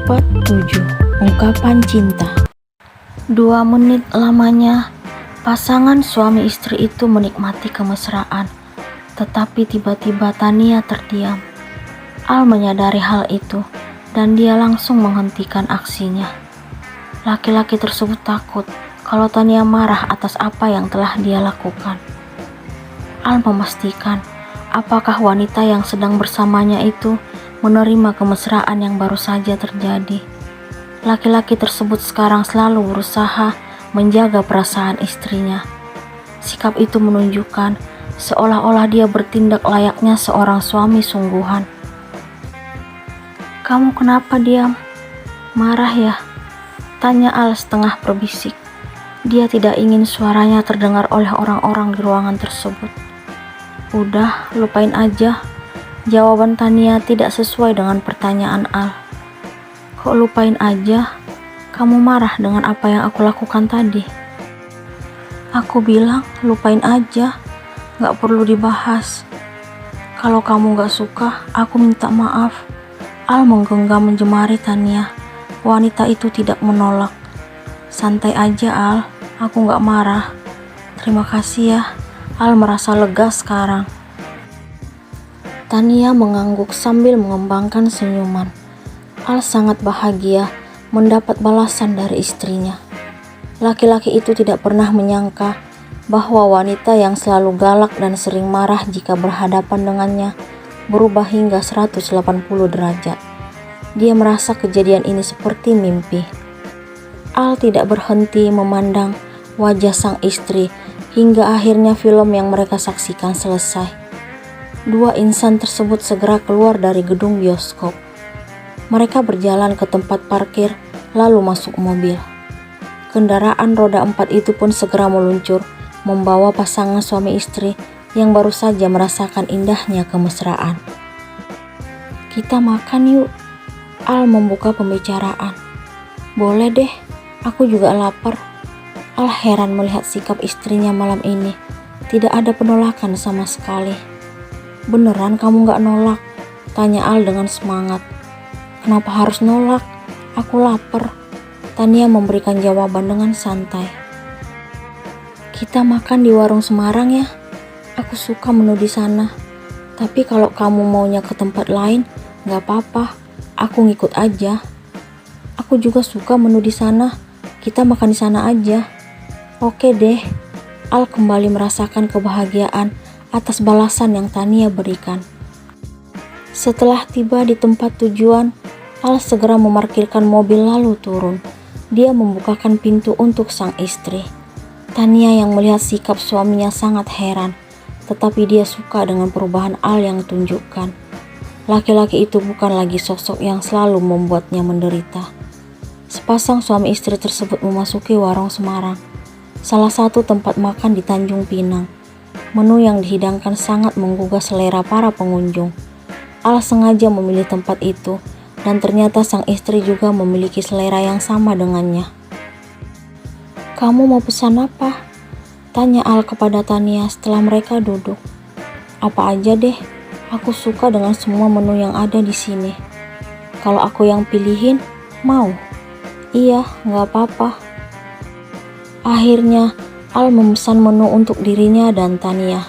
Tempat 7. Ungkapan cinta. 2 menit lamanya, pasangan suami istri itu menikmati kemesraan. Tetapi tiba-tiba Tania terdiam. Al menyadari hal itu dan dia langsung menghentikan aksinya. Laki-laki tersebut takut kalau Tania marah atas apa yang telah dia lakukan. Al memastikan apakah wanita yang sedang bersamanya itu menerima kemesraan yang baru saja terjadi. Laki-laki tersebut sekarang selalu berusaha menjaga perasaan istrinya. Sikap itu menunjukkan seolah-olah dia bertindak layaknya seorang suami sungguhan. "Kamu kenapa diam? Marah ya?" tanya Al setengah berbisik. Dia tidak ingin suaranya terdengar oleh orang-orang di ruangan tersebut. "Udah, lupain aja." Jawaban Tania tidak sesuai dengan pertanyaan Al. "Kok lupain aja? Kamu marah dengan apa yang aku lakukan tadi?" "Aku bilang lupain aja, gak perlu dibahas. Kalau kamu gak suka, aku minta maaf." Al menggenggam jemari Tania. Wanita itu tidak menolak. "Santai aja Al, aku gak marah." "Terima kasih ya." Al merasa lega sekarang. Tania mengangguk sambil mengembangkan senyuman. Al sangat bahagia mendapat balasan dari istrinya. Laki-laki itu tidak pernah menyangka bahwa wanita yang selalu galak dan sering marah jika berhadapan dengannya berubah hingga 180 derajat. Dia merasa kejadian ini seperti mimpi. Al tidak berhenti memandang wajah sang istri hingga akhirnya film yang mereka saksikan selesai. 2 insan tersebut segera keluar dari gedung bioskop. Mereka berjalan ke tempat parkir lalu masuk mobil. Kendaraan roda 4 itu pun segera meluncur membawa pasangan suami istri yang baru saja merasakan indahnya kemesraan. "Kita makan yuk." Al membuka pembicaraan. "Boleh deh, aku juga lapar." Al heran melihat sikap istrinya malam ini. Tidak ada penolakan sama sekali. "Beneran kamu gak nolak?" tanya Al dengan semangat. "Kenapa harus nolak? Aku lapar." Tania memberikan jawaban dengan santai. "Kita makan di warung Semarang ya. Aku suka menu di sana. Tapi kalau kamu maunya ke tempat lain, gak apa-apa. Aku ngikut aja." "Aku juga suka menu di sana. Kita makan di sana aja." "Oke deh." Al kembali merasakan kebahagiaan atas balasan yang Tania berikan. Setelah tiba di tempat tujuan, Al segera memarkirkan mobil lalu turun. Dia membukakan pintu untuk sang istri. Tania yang melihat sikap suaminya sangat heran, tetapi dia suka dengan perubahan Al yang tunjukkan. Laki-laki itu bukan lagi sosok yang selalu membuatnya menderita. Sepasang suami istri tersebut memasuki warung Semarang, salah satu tempat makan di Tanjung Pinang. Menu yang dihidangkan sangat menggugah selera para pengunjung. Al sengaja memilih tempat itu dan ternyata sang istri juga memiliki selera yang sama dengannya. "Kamu mau pesan apa?" tanya Al kepada Tania setelah mereka duduk. "Apa aja deh, aku suka dengan semua menu yang ada di sini." "Kalau aku yang pilihin, mau?" "Iya, gak apa-apa." Akhirnya Al memesan menu untuk dirinya dan Tania.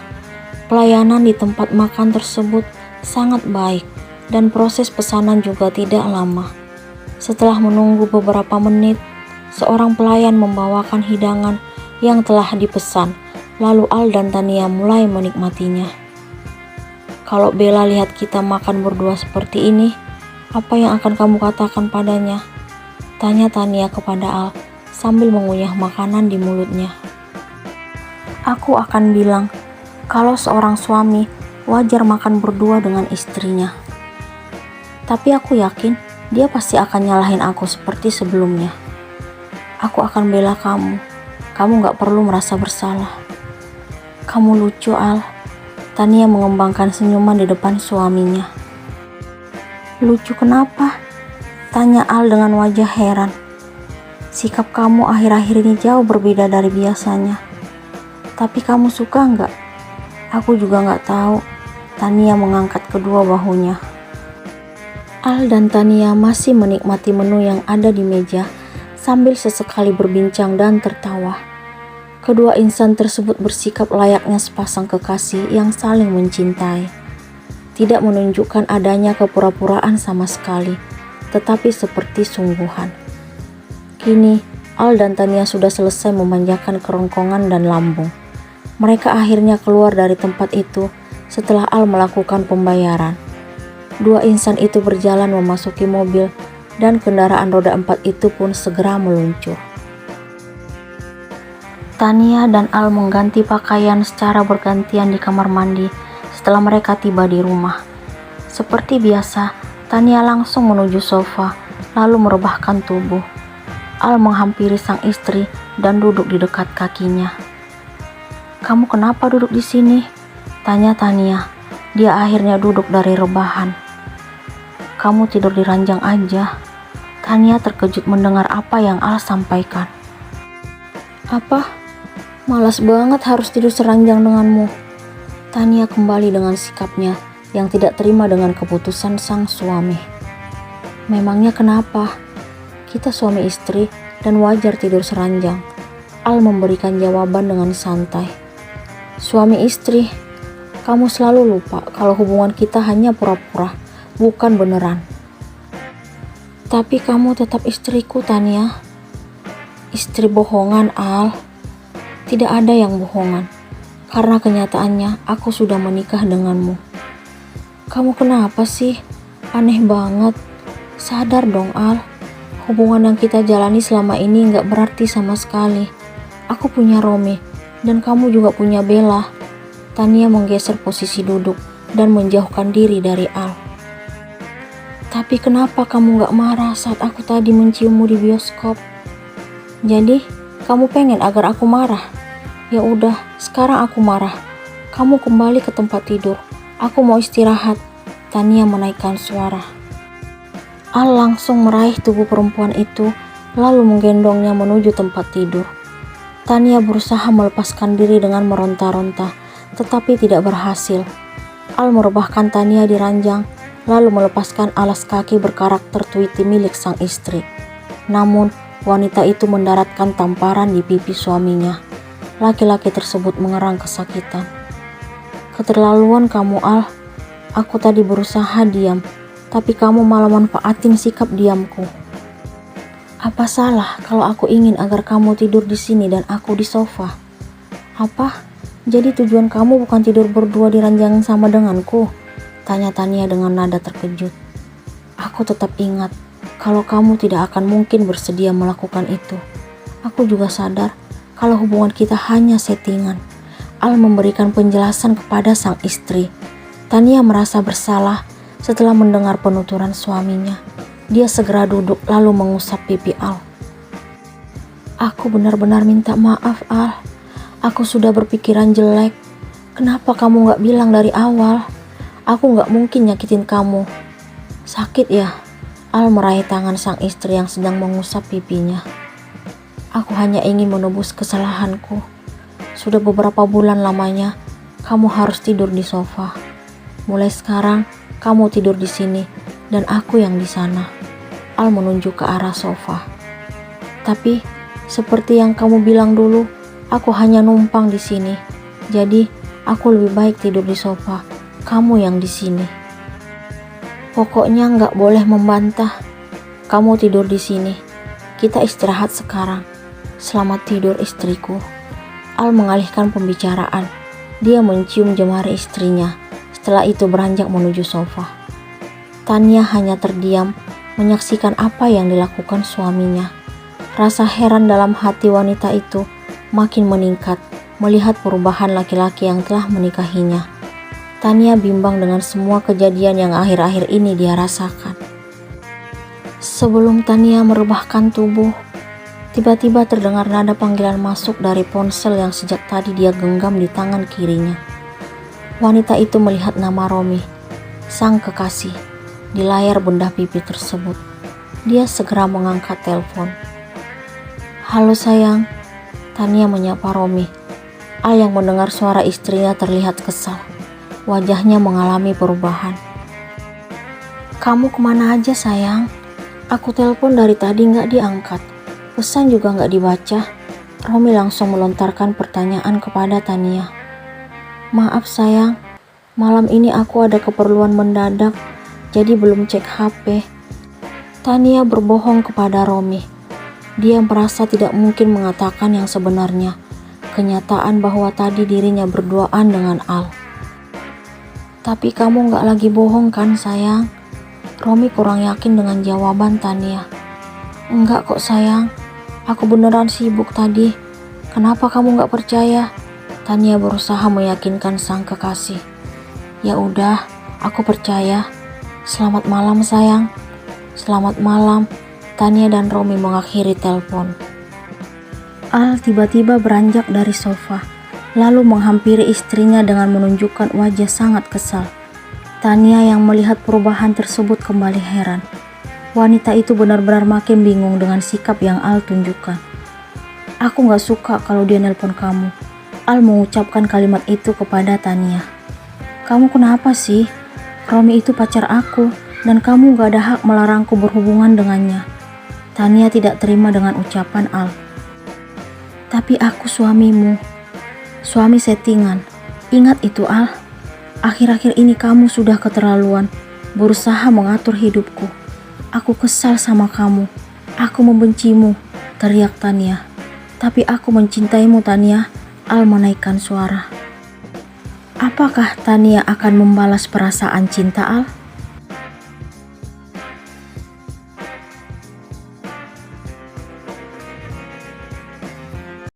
Pelayanan di tempat makan tersebut sangat baik dan proses pesanan juga tidak lama. Setelah menunggu beberapa menit, seorang pelayan membawakan hidangan yang telah dipesan. Lalu Al dan Tania mulai menikmatinya. "Kalau Bella lihat kita makan berdua seperti ini, apa yang akan kamu katakan padanya?" tanya Tania kepada Al sambil mengunyah makanan di mulutnya. "Aku akan bilang kalau seorang suami wajar makan berdua dengan istrinya. Tapi aku yakin dia pasti akan nyalahin aku seperti sebelumnya. Aku akan bela kamu. Kamu gak perlu merasa bersalah." "Kamu lucu Al." Tania mengembangkan senyuman di depan suaminya. "Lucu kenapa?" tanya Al dengan wajah heran. "Sikap kamu akhir-akhir ini jauh berbeda dari biasanya. Tapi kamu suka nggak?" "Aku juga nggak tahu." Tania mengangkat kedua bahunya. Al dan Tania masih menikmati menu yang ada di meja sambil sesekali berbincang dan tertawa. Kedua insan tersebut bersikap layaknya sepasang kekasih yang saling mencintai. Tidak menunjukkan adanya kepura-puraan sama sekali, tetapi seperti sungguhan. Kini, Al dan Tania sudah selesai memanjakan kerongkongan dan lambung. Mereka akhirnya keluar dari tempat itu setelah Al melakukan pembayaran. Dua insan itu berjalan memasuki mobil dan kendaraan roda 4 itu pun segera meluncur. Tania dan Al mengganti pakaian secara bergantian di kamar mandi setelah mereka tiba di rumah. Seperti biasa, Tania langsung menuju sofa lalu merebahkan tubuh. Al menghampiri sang istri dan duduk di dekat kakinya. "Kamu kenapa duduk di sini?" tanya Tania. Dia akhirnya duduk dari rebahan. "Kamu tidur di ranjang aja." Tania terkejut mendengar apa yang Al sampaikan. "Apa? Malas banget harus tidur seranjang denganmu." Tania kembali dengan sikapnya yang tidak terima dengan keputusan sang suami. "Memangnya kenapa? Kita suami istri dan wajar tidur seranjang." Al memberikan jawaban dengan santai. "Suami istri, kamu selalu lupa kalau hubungan kita hanya pura-pura, bukan beneran." "Tapi kamu tetap istriku, Tania." "Istri bohongan, Al." "Tidak ada yang bohongan, karena kenyataannya aku sudah menikah denganmu." "Kamu kenapa sih? Aneh banget. Sadar dong, Al. Hubungan yang kita jalani selama ini gak berarti sama sekali. Aku punya Romi, dan kamu juga punya Bella." Tania menggeser posisi duduk dan menjauhkan diri dari Al. "Tapi kenapa kamu gak marah saat aku tadi menciummu di bioskop?" "Jadi, kamu pengen agar aku marah? Ya udah, sekarang aku marah. Kamu kembali ke tempat tidur. Aku mau istirahat." Tania menaikkan suara. Al langsung meraih tubuh perempuan itu, lalu menggendongnya menuju tempat tidur. Tania berusaha melepaskan diri dengan meronta-ronta, tetapi tidak berhasil. Al merebahkan Tania di ranjang, lalu melepaskan alas kaki berkarakter Tweety milik sang istri. Namun, wanita itu mendaratkan tamparan di pipi suaminya. Laki-laki tersebut mengerang kesakitan. "Keterlaluan kamu, Al. Aku tadi berusaha diam, tapi kamu malah manfaatin sikap diamku." "Apa salah kalau aku ingin agar kamu tidur di sini dan aku di sofa?" "Apa? Jadi tujuan kamu bukan tidur berdua di ranjang sama denganku?" tanya Tania dengan nada terkejut. "Aku tetap ingat kalau kamu tidak akan mungkin bersedia melakukan itu. Aku juga sadar kalau hubungan kita hanya settingan." Al memberikan penjelasan kepada sang istri. Tania merasa bersalah setelah mendengar penuturan suaminya. Dia segera duduk lalu mengusap pipi Al. "Aku benar-benar minta maaf, Al. Aku sudah berpikiran jelek. Kenapa kamu gak bilang dari awal? Aku gak mungkin nyakitin kamu." "Sakit ya?" Al meraih tangan sang istri yang sedang mengusap pipinya. "Aku hanya ingin menebus kesalahanku. Sudah beberapa bulan lamanya kamu harus tidur di sofa. Mulai sekarang kamu tidur di sini dan aku yang di sana." Al menunjuk ke arah sofa. "Tapi seperti yang kamu bilang dulu, aku hanya numpang di sini. Jadi aku lebih baik tidur di sofa. Kamu yang di sini." "Pokoknya nggak boleh membantah. Kamu tidur di sini. Kita istirahat sekarang. Selamat tidur, istriku." Al mengalihkan pembicaraan. Dia mencium jemari istrinya. Setelah itu beranjak menuju sofa. Tania hanya terdiam menyaksikan apa yang dilakukan suaminya. Rasa heran dalam hati wanita itu makin meningkat melihat perubahan laki-laki yang telah menikahinya. Tania bimbang dengan semua kejadian yang akhir-akhir ini dia rasakan. Sebelum Tania merebahkan tubuh, tiba-tiba terdengar nada panggilan masuk dari ponsel yang sejak tadi dia genggam di tangan kirinya. Wanita itu melihat nama Romi, sang kekasih, di layar bedah pipi tersebut. Dia segera mengangkat telepon. "Halo sayang," Tania menyapa Romi. Al yang mendengar suara istrinya terlihat kesal. Wajahnya mengalami perubahan. Kamu kemana aja sayang? Aku telepon dari tadi nggak diangkat. Pesan juga nggak dibaca. Romi langsung melontarkan pertanyaan kepada Tania. Maaf sayang, malam ini aku ada keperluan mendadak, jadi belum cek HP. Tania berbohong kepada Romi. Dia merasa tidak mungkin mengatakan yang sebenarnya. Kenyataan bahwa tadi dirinya berduaan dengan Al. Tapi kamu nggak lagi bohong kan sayang? Romi kurang yakin dengan jawaban Tania. Enggak kok sayang, aku beneran sibuk tadi. Kenapa kamu nggak percaya? Tania berusaha meyakinkan sang kekasih. Ya udah, aku percaya. Selamat malam sayang. Selamat malam. Tania dan Romi mengakhiri telepon. Al tiba-tiba beranjak dari sofa, lalu menghampiri istrinya dengan menunjukkan wajah sangat kesal. Tania yang melihat perubahan tersebut kembali heran. Wanita itu benar-benar makin bingung dengan sikap yang Al tunjukkan. Aku gak suka kalau dia nelpon kamu. Al mengucapkan kalimat itu kepada Tania. Kamu kenapa sih? Romi itu pacar aku dan kamu gak ada hak melarangku berhubungan dengannya. Tania tidak terima dengan ucapan Al. Tapi aku suamimu. Suami settingan. Ingat itu Al. Akhir-akhir ini kamu sudah keterlaluan, berusaha mengatur hidupku. Aku kesal sama kamu. Aku membencimu, teriak Tania. Tapi aku mencintaimu Tania, Al menaikkan suara. Apakah Tania akan membalas perasaan cinta Al?